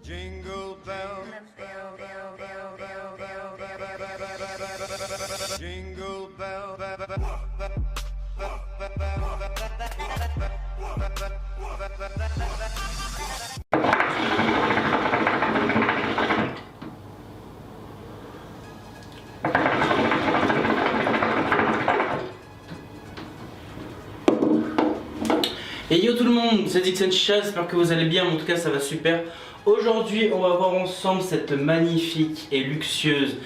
Jingle bell, bell, bell, bell, bell, bell, bell, jingle bell, Et yo tout le monde, c'est Dixon Chicha, j'espère que vous allez bien, en tout cas ça va super. Aujourd'hui on va voir ensemble cette magnifique et luxueuse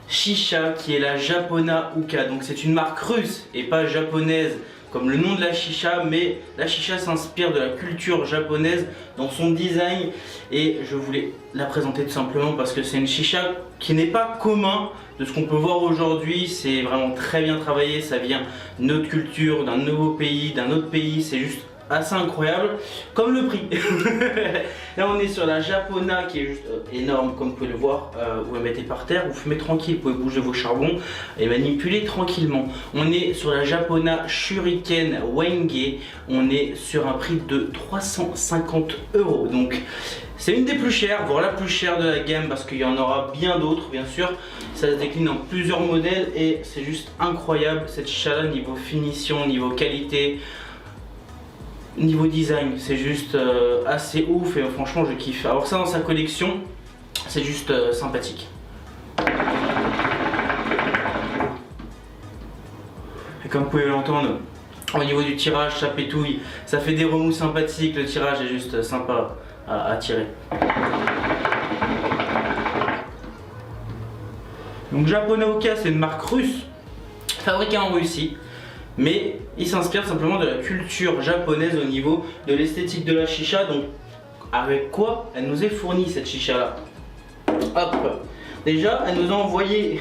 chicha qui est la Japona Hookah. Donc c'est une marque russe et pas japonaise comme le nom de la chicha, mais la chicha s'inspire de la culture japonaise dans son design et je voulais la présenter tout simplement parce que c'est une chicha qui n'est pas commun de ce qu'on peut voir aujourd'hui. C'est vraiment très bien travaillé, ça vient de notre culture, d'un nouveau pays, d'un autre pays, c'est juste assez incroyable, comme le prix. Là on est sur la Japona qui est juste énorme comme vous pouvez le voir. Vous la mettez par terre, vous fumez tranquille, vous pouvez bouger vos charbons et manipuler tranquillement. On est sur la Japona Shuriken Wenge, on est sur un prix de 350 €. Donc c'est une des plus chères, voire la plus chère de la gamme parce qu'il y en aura bien d'autres bien sûr. Ça se décline en plusieurs modèles et c'est juste incroyable cette chicha là, niveau finition, niveau qualité, niveau design, c'est juste assez ouf et franchement je kiffe. Avoir ça dans sa collection, c'est juste sympathique. Et comme vous pouvez l'entendre, au niveau du tirage, ça pétouille, ça fait des remous sympathiques, le tirage est juste sympa à tirer. Donc Japona Hookah, c'est une marque russe, fabriquée en Russie. Mais il s'inspire simplement de la culture japonaise au niveau de l'esthétique de la chicha. Donc avec quoi elle nous est fournie cette chicha là? Hop, déjà elle nous a envoyé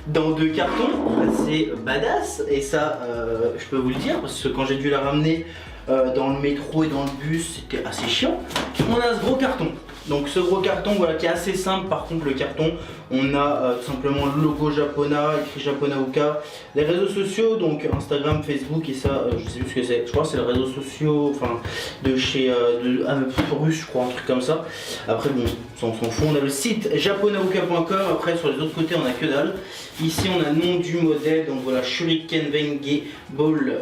dans 2 cartons assez badass. Et ça je peux vous le dire parce que quand j'ai dû la ramener dans le métro et dans le bus c'était assez chiant. On a ce gros carton. Donc ce gros carton voilà, qui est assez simple. Par contre le carton, on a tout simplement le logo Japona, écrit Japona Hookah, les réseaux sociaux, donc Instagram, Facebook et ça je sais plus ce que c'est, je crois que c'est les réseaux sociaux enfin, de chez russe je crois, un truc comme ça. Après bon, on s'en fout, on a le site japonahookah.com, après sur les autres côtés on a que dalle. Ici on a le nom du modèle, donc voilà, Shuriken Wenge Ball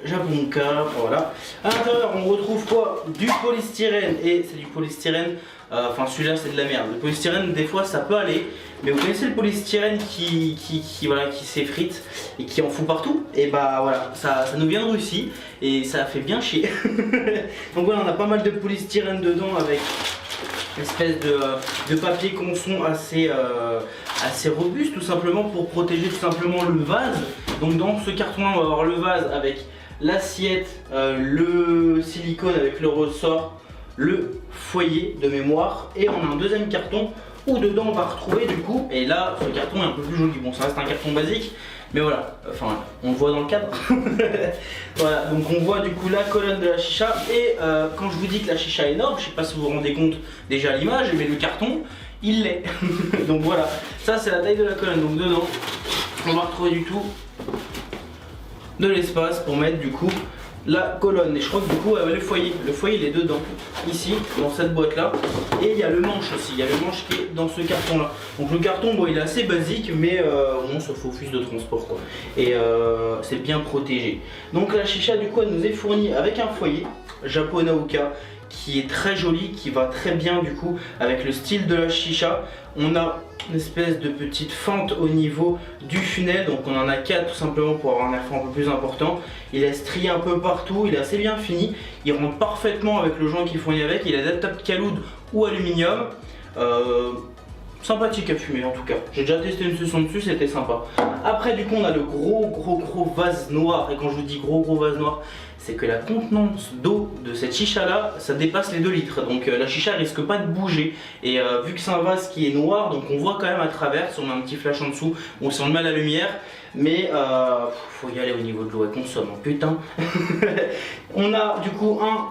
Japonka, voilà. À l'intérieur on retrouve quoi? Du polystyrène, et c'est du polystyrène, enfin celui-là c'est de la merde. Le polystyrène des fois ça peut aller, mais vous connaissez le polystyrène qui s'effrite et qui en fout partout? Et bah voilà, ça nous vient de Russie et ça fait bien chier. Donc voilà, on a pas mal de polystyrène dedans avec une espèce de papier conçon assez robuste tout simplement pour protéger tout simplement le vase. Donc dans ce carton là on va avoir le vase avec l'assiette, le silicone avec le ressort, le foyer de mémoire, et on a un deuxième carton où dedans on va retrouver du coup, et là ce carton est un peu plus joli, bon ça reste un carton basique mais voilà, enfin on le voit dans le cadre. Voilà, donc on voit du coup la colonne de la chicha et quand je vous dis que la chicha est énorme, je sais pas si vous vous rendez compte déjà à l'image, mais le carton il l'est. Donc voilà, ça c'est la taille de la colonne, donc dedans on va retrouver du tout de l'espace pour mettre du coup la colonne. Et je crois que du coup le foyer il est dedans, ici dans cette boîte là, et il y a le manche aussi, il y a le manche qui est dans ce carton là. Donc le carton bon il est assez basique mais au moins ça fait office de transport quoi, et c'est bien protégé. Donc la chicha du coup elle nous est fournie avec un foyer Japona Hookah qui est très joli, qui va très bien du coup avec le style de la chicha. On a une espèce de petite fente au niveau du funnel, donc on en a 4 tout simplement pour avoir un airflow un peu plus important. Il est strié un peu partout, il est assez bien fini, il rentre parfaitement avec le joint qui fournit avec, il est adaptable caloud ou aluminium. Sympathique à fumer en tout cas, j'ai déjà testé une session dessus, c'était sympa. Après du coup on a le gros vase noir, et quand je vous dis gros vase noir, c'est que la contenance d'eau de cette chicha là, ça dépasse les 2 litres. Donc la chicha risque pas de bouger. Et vu que c'est un vase qui est noir, donc on voit quand même à travers, si on a un petit flash en dessous, on sent le mal à la lumière. Mais faut y aller au niveau de l'eau, elle consomme, hein, putain. On a du coup un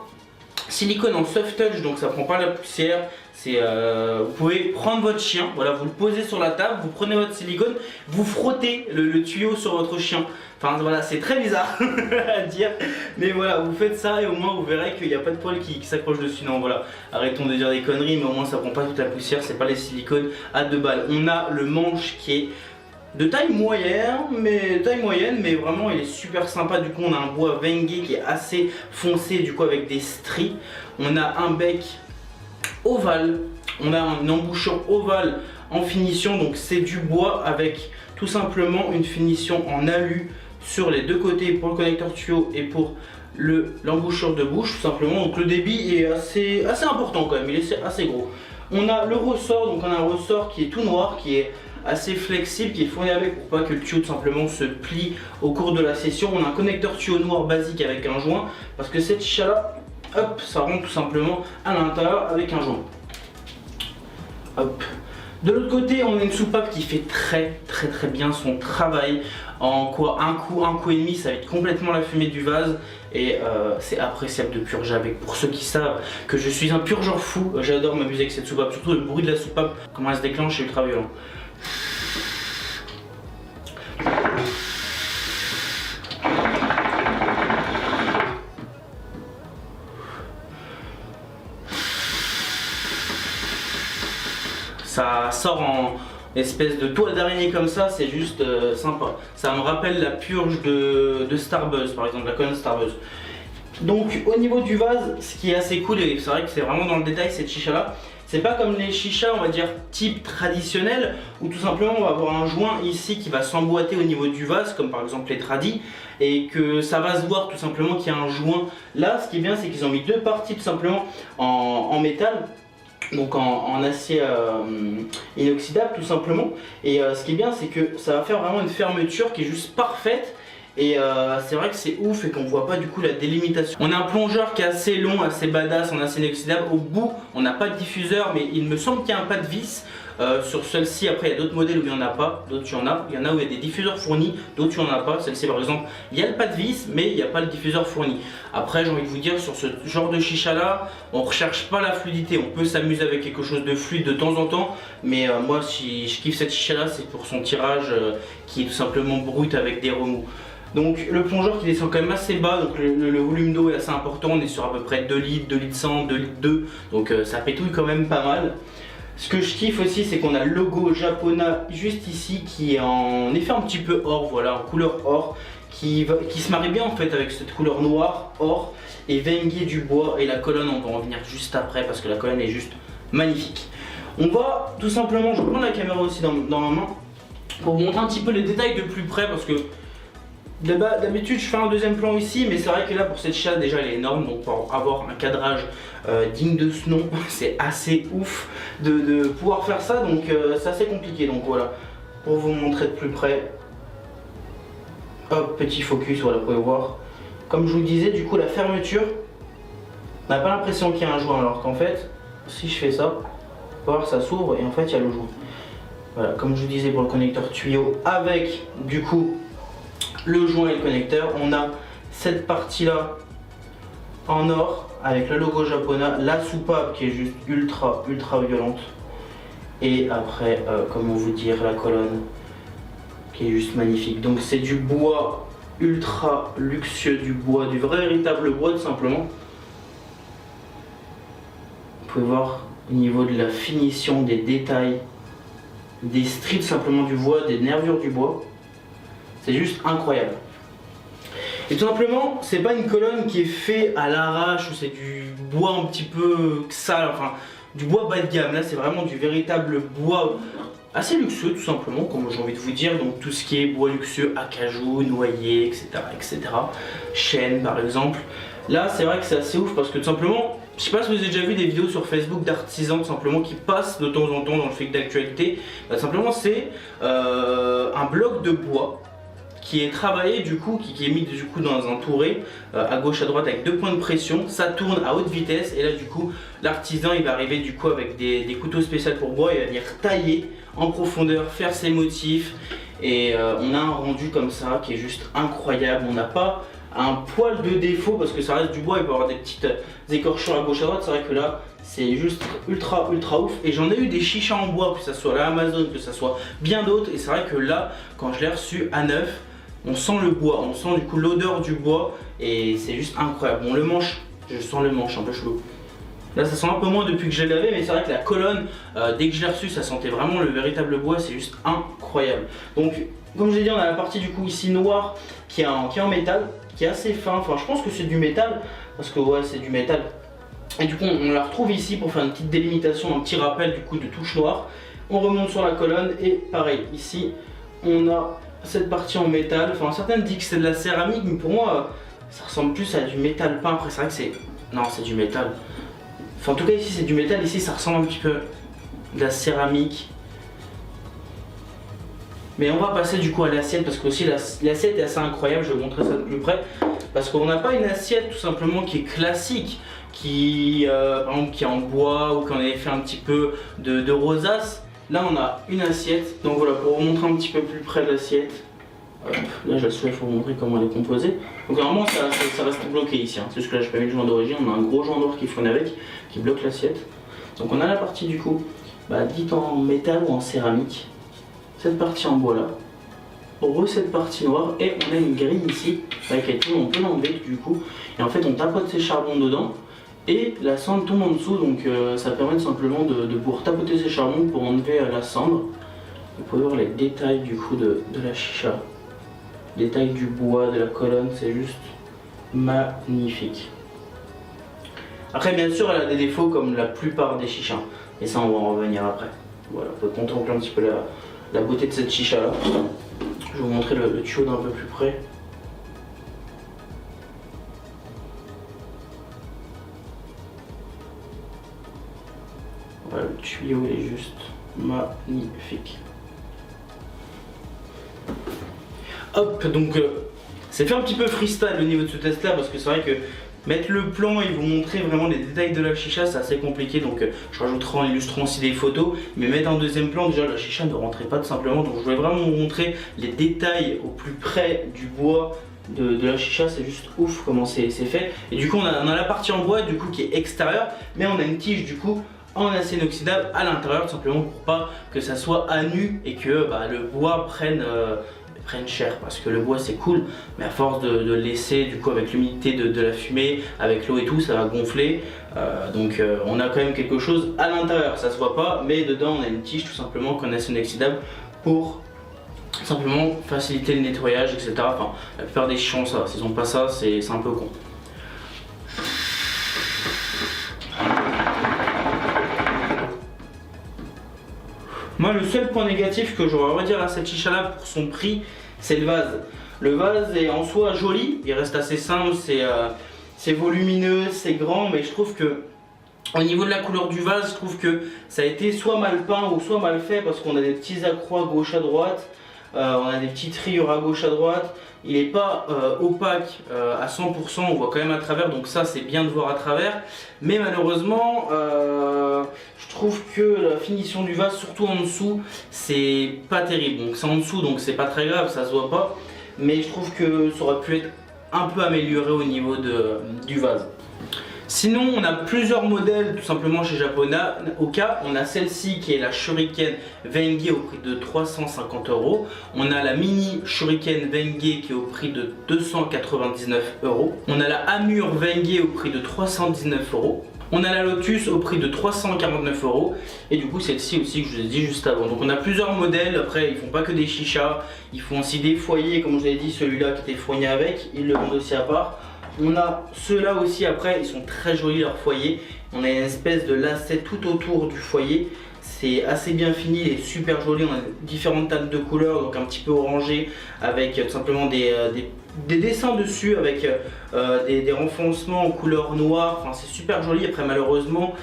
silicone en soft touch, donc ça prend pas la poussière. Vous pouvez prendre votre chien, voilà, vous le posez sur la table, vous prenez votre silicone, vous frottez le tuyau sur votre chien. Enfin voilà, c'est très bizarre à dire, mais voilà, vous faites ça et au moins vous verrez qu'il n'y a pas de poils qui s'accrochent dessus. Non voilà, arrêtons de dire des conneries, mais au moins ça prend pas toute la poussière, c'est pas les silicones à 2 balles. On a le manche qui est de taille moyenne, mais vraiment il est super sympa. Du coup on a un bois Wenge qui est assez foncé, du coup avec des stries. On a un bec ovale, on a une embouchure ovale en finition, donc c'est du bois avec tout simplement une finition en alu sur les deux côtés pour le connecteur tuyau et pour l'embouchure de bouche tout simplement. Donc le débit est assez important quand même, il est assez gros. On a le ressort, donc on a un ressort qui est tout noir, qui est assez flexible, qui est fourni avec pour pas que le tuyau tout simplement se plie au cours de la session. On a un connecteur tuyau noir basique avec un joint, parce que cette chicha là, hop, ça rentre tout simplement à l'intérieur avec un joint. Hop. De l'autre côté, on a une soupape qui fait très bien son travail. En quoi un coup et demi, ça va être complètement la fumée du vase. Et c'est appréciable de purger avec. Pour ceux qui savent que je suis un purgeur fou, j'adore m'amuser avec cette soupape. Surtout le bruit de la soupape, comment elle se déclenche, c'est ultra violent. Ça sort en espèce de toile d'araignée comme ça, c'est juste sympa. Ça me rappelle la purge de Starbuzz par exemple, la colonne Starbuzz. Donc au niveau du vase, ce qui est assez cool, et c'est vrai que c'est vraiment dans le détail cette chicha là, c'est pas comme les chichas on va dire type traditionnel, où tout simplement on va avoir un joint ici qui va s'emboîter au niveau du vase, comme par exemple les tradis, et que ça va se voir tout simplement qu'il y a un joint. Là ce qui est bien, c'est qu'ils ont mis deux parties tout simplement en métal, donc en acier inoxydable tout simplement. Et ce qui est bien, c'est que ça va faire vraiment une fermeture qui est juste parfaite. Et c'est vrai que c'est ouf et qu'on voit pas du coup la délimitation. On a un plongeur qui est assez long, assez badass en acier inoxydable. Au bout on n'a pas de diffuseur, mais il me semble qu'il y a un pas de vis. Sur celle-ci, après il y a d'autres modèles où il n'y en a pas, d'autres il y en a. Il y en a où il y a des diffuseurs fournis, d'autres il n'y en a pas. Celle-ci par exemple, il y a le pas de vis, mais il n'y a pas le diffuseur fourni. Après j'ai envie de vous dire, sur ce genre de chicha là, on ne recherche pas la fluidité. On peut s'amuser avec quelque chose de fluide de temps en temps, mais moi si je kiffe cette chicha là, c'est pour son tirage qui est tout simplement brut avec des remous. Donc le plongeur qui descend quand même assez bas, donc le volume d'eau est assez important. On est sur à peu près 2 litres, 2 litres 100, 2 litres 2, donc ça pétouille quand même pas mal. Ce que je kiffe aussi, c'est qu'on a le logo Japona juste ici qui est en effet un petit peu or, voilà, en couleur or, qui se marie bien en fait avec cette couleur noire, or et Wenge du bois. Et la colonne, on va en venir juste après parce que la colonne est juste magnifique. On va tout simplement, je vais prendre la caméra aussi dans ma main pour vous montrer un petit peu les détails de plus près, parce que d'habitude je fais un deuxième plan ici, mais c'est vrai que là pour cette chicha déjà elle est énorme, donc pour avoir un cadrage digne de ce nom, c'est assez ouf de pouvoir faire ça, donc c'est assez compliqué. Donc voilà, pour vous montrer de plus près, hop, petit focus, voilà, vous pouvez voir. Comme je vous disais, du coup la fermeture, on n'a pas l'impression qu'il y a un joint, alors qu'en fait, si je fais ça, vous pouvez voir, ça s'ouvre et en fait il y a le joint. Voilà, comme je vous disais pour le connecteur tuyau, avec du coup le joint et le connecteur, on a cette partie là en or avec le logo Japona, la soupape qui est juste ultra violente, et après comment vous dire, la colonne qui est juste magnifique. Donc c'est du bois ultra luxueux, du bois, du vrai véritable bois tout simplement. Vous pouvez voir au niveau de la finition, des détails, des strips simplement du bois, des nervures du bois. C'est juste incroyable. Et tout simplement, c'est pas une colonne qui est faite à l'arrache, ou c'est du bois un petit peu sale, enfin du bois bas de gamme. Là c'est vraiment du véritable bois assez luxueux tout simplement, comme j'ai envie de vous dire. Donc tout ce qui est bois luxueux, acajou, noyer, etc. Chêne par exemple. Là c'est vrai que c'est assez ouf parce que tout simplement, je sais pas si vous avez déjà vu des vidéos sur Facebook d'artisans tout simplement qui passent de temps en temps dans le flic d'actualité. Tout simplement c'est un bloc de bois qui est travaillé du coup, qui est mis du coup dans un touret à gauche à droite avec 2 points de pression. Ça tourne à haute vitesse et là du coup l'artisan il va arriver du coup avec des couteaux spéciaux pour bois, il va venir tailler en profondeur, faire ses motifs, et on a un rendu comme ça qui est juste incroyable. On n'a pas un poil de défaut parce que ça reste du bois, il peut y avoir des petites écorchures à gauche à droite. C'est vrai que là c'est juste ultra ouf, et j'en ai eu des chichas en bois, que ça soit la Amazon, que ça soit bien d'autres, et c'est vrai que là quand je l'ai reçu à neuf, on sent le bois, on sent du coup l'odeur du bois, et c'est juste incroyable. Bon, le manche, je sens le manche un peu chelou. Là ça sent un peu moins depuis que je l'ai lavé, mais c'est vrai que la colonne, dès que je l'ai reçu, ça sentait vraiment le véritable bois, c'est juste incroyable. Donc comme je l'ai dit, on a la partie du coup ici noire qui est en métal, qui est assez fin, enfin je pense que c'est du métal, parce que ouais c'est du métal. Et du coup on la retrouve ici pour faire une petite délimitation, un petit rappel du coup de touche noire. On remonte sur la colonne et pareil, ici on a cette partie en métal. Enfin certains disent que c'est de la céramique, mais pour moi ça ressemble plus à du métal peint. Après c'est vrai que c'est... Non, c'est du métal. Enfin en tout cas ici c'est du métal, ici ça ressemble un petit peu de la céramique. Mais on va passer du coup à l'assiette, parce que aussi l'assiette est assez incroyable, je vais vous montrer ça de plus près. Parce qu'on n'a pas une assiette tout simplement qui est classique, qui par exemple qui est en bois ou qu'on avait fait un petit peu de rosace. Là on a une assiette, donc voilà, pour vous montrer un petit peu plus près de l'assiette. Là je la soulève pour vous montrer comment elle est composée. Donc normalement ça reste bloqué ici, hein. C'est juste que là j'ai pas mis le joint d'origine, on a un gros joint noir qui fourne avec, qui bloque l'assiette. Donc on a la partie du coup dite en métal ou en céramique. Cette partie en bois là, on cette partie noire, et on a une grille ici avec laquelle on peut l'enlever du coup, et en fait on tapote ces charbons dedans et la cendre tombe en dessous, donc ça permet simplement de pouvoir tapoter ces charbons pour enlever la cendre. Vous pouvez voir les détails du coup de la chicha, détails du bois, de la colonne, c'est juste magnifique. Après bien sûr elle a des défauts comme la plupart des chichas, et ça on va en revenir après. Voilà, on peut contempler un petit peu la beauté de cette chicha là. Je vais vous montrer le tuyau d'un peu plus près. Voilà, le tuyau est juste magnifique. Hop, donc c'est fait un petit peu freestyle au niveau de ce test là, parce que c'est vrai que mettre le plan et vous montrer vraiment les détails de la chicha, c'est assez compliqué, donc je rajouterai en illustrant aussi des photos. Mais mettre un deuxième plan, déjà la chicha ne rentrait pas tout simplement, donc je voulais vraiment vous montrer les détails au plus près du bois de la chicha. C'est juste ouf comment c'est fait. Et du coup on a la partie en bois du coup qui est extérieure, mais on a une tige du coup en acier inoxydable à l'intérieur, tout simplement pour pas que ça soit à nu et que le bois prenne cher, parce que le bois c'est cool, mais à force de laisser du coup avec l'humidité de la fumée, avec l'eau et tout, ça va gonfler. Donc on a quand même quelque chose à l'intérieur, ça se voit pas, mais dedans on a une tige tout simplement qu'on a acier inoxydable pour simplement faciliter le nettoyage, etc. Enfin la plupart des chichons ça, s'ils ont pas ça c'est un peu con. Moi le seul point négatif que j'aurais à redire à cette chicha là pour son prix, c'est le vase. Le vase est en soi joli, il reste assez simple, c'est volumineux, c'est grand, mais je trouve que au niveau de la couleur du vase, je trouve que ça a été soit mal peint ou soit mal fait, parce qu'on a des petits accrocs à gauche à droite, on a des petites rayures à gauche à droite. Il n'est pas opaque à 100%, on voit quand même à travers, donc ça c'est bien de voir à travers. Mais malheureusement, je trouve que la finition du vase, surtout en dessous, c'est pas terrible. Donc c'est en dessous, donc c'est pas très grave, ça se voit pas. Mais je trouve que ça aurait pu être un peu amélioré au niveau du vase. Sinon on a plusieurs modèles tout simplement chez Japonaoka. On a celle-ci qui est la Shuriken Wenge au prix de 350 €. On a la mini Shuriken Wenge qui est au prix de 299 €. On a la Amur Wenge au prix de 319 €. On a la Lotus au prix de 349 €. Et du coup celle-ci aussi que je vous ai dit juste avant. Donc on a plusieurs modèles. Après ils font pas que des chichas, ils font aussi des foyers. Comme je vous ai dit, celui-là qui était fourni avec, ils le vendent aussi à part. On a ceux-là aussi, après ils sont très jolis leurs foyers. On a une espèce de lacet tout autour du foyer. C'est assez bien fini, il est super joli. On a différentes teintes de couleurs, donc un petit peu orangé, avec tout simplement des dessins dessus, avec des renfoncements en couleur noire. Enfin c'est super joli. Après malheureusement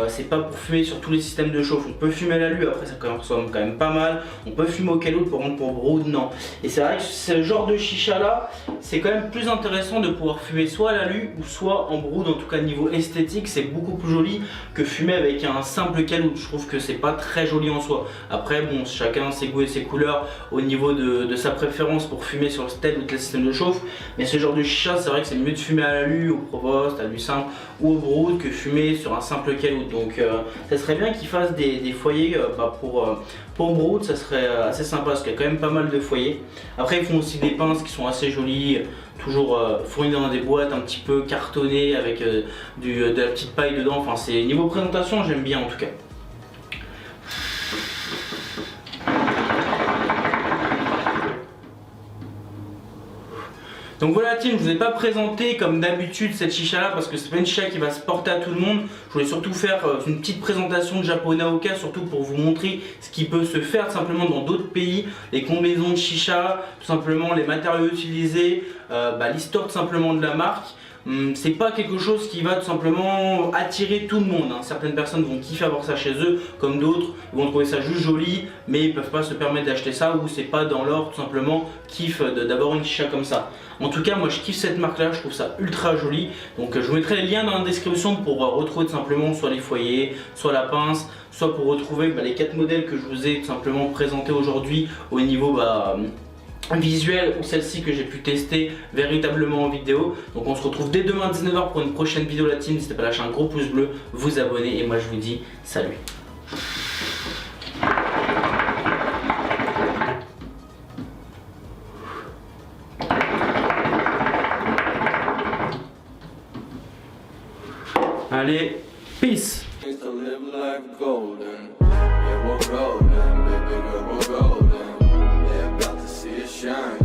c'est pas pour fumer sur tous les systèmes de chauffe. On peut fumer à l'alu, après ça consomme quand même pas mal. On peut fumer au calout pour rendre pour brood, non. Et c'est vrai que ce genre de chicha là, c'est quand même plus intéressant de pouvoir fumer soit à l'alu ou soit en brood. En tout cas niveau esthétique c'est beaucoup plus joli que fumer avec un simple calout. Je trouve trouve que c'est pas très joli en soi. Après bon, chacun ses goûts et ses couleurs au niveau de sa préférence pour fumer sur tel ou tel système de chauffe, mais ce genre de chicha, c'est vrai que c'est mieux de fumer à l'alu, au Provost, à l'alu simple ou au brood que fumer sur un simple cailloux. Donc ça serait bien qu'ils fassent des foyers pour brood, ça serait assez sympa parce qu'il y a quand même pas mal de foyers. Après ils font aussi des pinces qui sont assez jolies, toujours fournies dans des boîtes un petit peu cartonnées avec de la petite paille dedans. Enfin c'est niveau présentation, j'aime bien en tout cas. Donc voilà team, je vous ai pas présenté comme d'habitude cette chicha là parce que c'est pas une chicha qui va se porter à tout le monde. Je voulais surtout faire une petite présentation de Japonais Oka, surtout pour vous montrer ce qui peut se faire tout simplement dans d'autres pays, les combinaisons de chicha, tout simplement les matériaux utilisés, l'histoire tout simplement de la marque. C'est pas quelque chose qui va tout simplement attirer tout le monde, hein. Certaines personnes vont kiffer avoir ça chez eux, comme d'autres vont trouver ça juste joli, mais ils peuvent pas se permettre d'acheter ça ou c'est pas dans leur tout simplement kiff d'avoir une chicha comme ça. En tout cas moi je kiffe cette marque là, je trouve ça ultra joli. Donc je vous mettrai les liens dans la description pour retrouver tout simplement soit les foyers, soit la pince, soit pour retrouver les 4 modèles que je vous ai tout simplement présentés aujourd'hui au niveau visuel ou celle-ci que j'ai pu tester véritablement en vidéo. Donc on se retrouve dès demain à 19 h pour une prochaine vidéo la team. N'hésitez pas à lâcher un gros pouce bleu, vous abonner et moi je vous dis salut. Allez, peace. Used to live life golden. Yeah, we're golden, baby girl, we're golden. Yeah, about to see it shine.